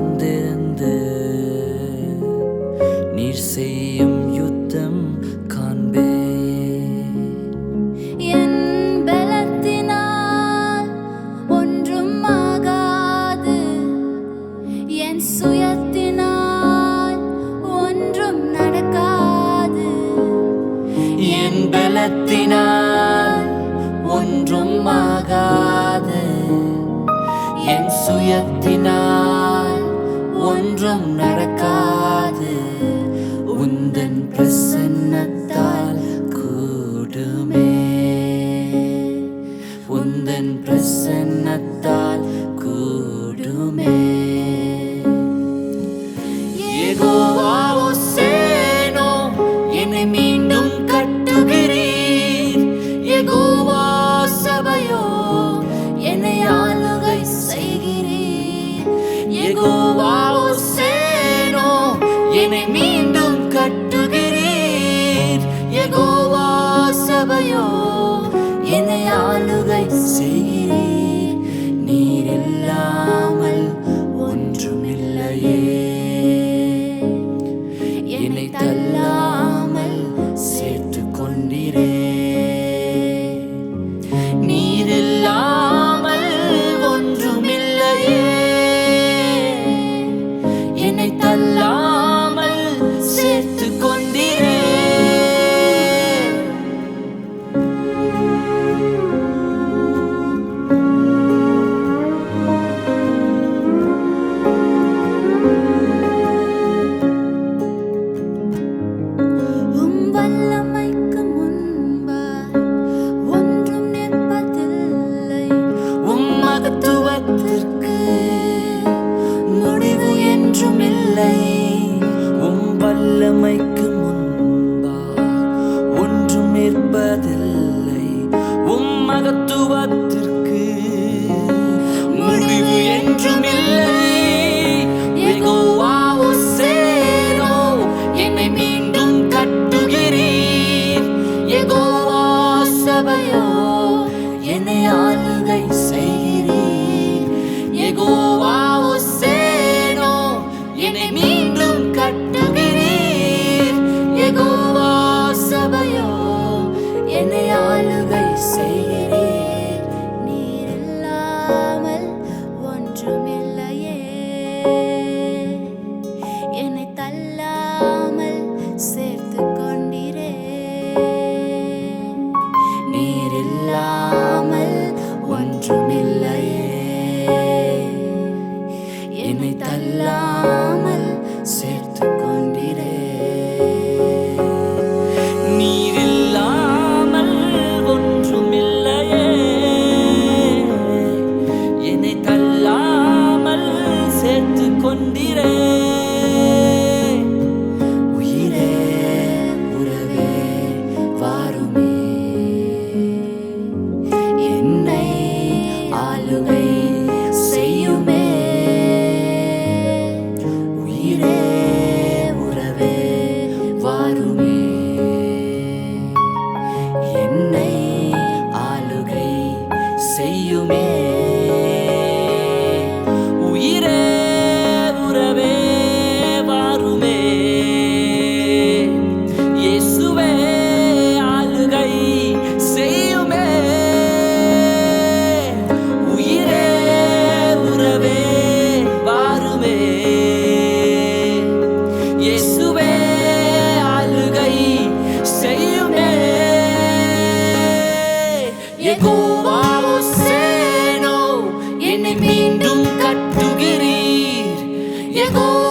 அமர்ந்திருந்து நீர் செய்யும் யுத்தம் காண்பே. என் பலத்தினால் ஒன்றும் ஆகாது, என் சுயத்தினால் ஒன்றும் நடக்காது. என் பலத்தினால் ஒன்றும் ஆகாது, என் சுயத்தினால் ஒன்றும் நடக்காது. உந்தன் பிரசன்னத்தால் கூடுமே, உந்தன் பிரசன்னத்தால் கூடுமே. யெகோவா ஓசேனோ, என்னை மீண்டும் கட்டுகிறீர். யெகோவா சபையோ, என்னை ஆளுகை செய்கிறீர். யெகோவா ஓசேனோ, என்னை மீண்டும் கட்டுகிறீர். யெகோவா சபையோ, என்னை ஆளுகை செய்கிறீர். நீர் இல்லாமல் ஒன்றுமில்லையே, என்னை தள்ளாமல் சேர்த்து கொண்டீரே. நீர் இல்லாமல் ஒன்றுமில்லையே, என்னை தள்ளாமல் சேர்த்து கொண்டீரே. வல்லமைக்கு முன்பாய் ஒன்றும் நிற்பதில்லை, மகத்துவத்திற்கு முடிவு என்றும் இல்லை. வல்லமைக்கு முன்பாய் ஒன்றும் நிற்பதில்லை, மகத்துவத்திற்கு முடிவு என்றும் இல்லை. யெகோவா ஓசேனோ, என்னை மீண்டும் கட்டுகிறீர். யெகோவா சபையோ, என்னை ஆளுகை செய்கிறீர். யெகோவா ஓசேனோ, என்னை மீண்டும் கட்டுகிறீர். யெகோவா சபையோ, என்னை ஆளுகை செய்கிறீர். நீர் இல்லாமல் ஒன்றுமில்லையே, என்னை தள்ளாமல் சேர்த்து கொண்டீரே. நீர் இல்லாமல் ஒன்றுமில்லையே, என்னை தள்ளாமல் சேர்த்து கொண்டீரே. நீர் இல்லாமல் ஒன்றுமில்லையே, என்னை தள்ளாமல் சேர்த்து கொண்டீரே. உயிரே உறவே வாருமே, என்னை ஆளுகை செய்யுமே. உயிரே உறவே வாருமே, என்னை ஆளுகை செய்யுமே. உயிரே உறவே வாருமே, இயேசுவே ஆளுகை செய்யுமே. உயிரே உறவே வாருமே, இயேசுவே ஆளுகை செய்யுமே. யெகோவா ஓசேனோ, என்னை மீண்டும் கட்டுகிறீர். யெகோவா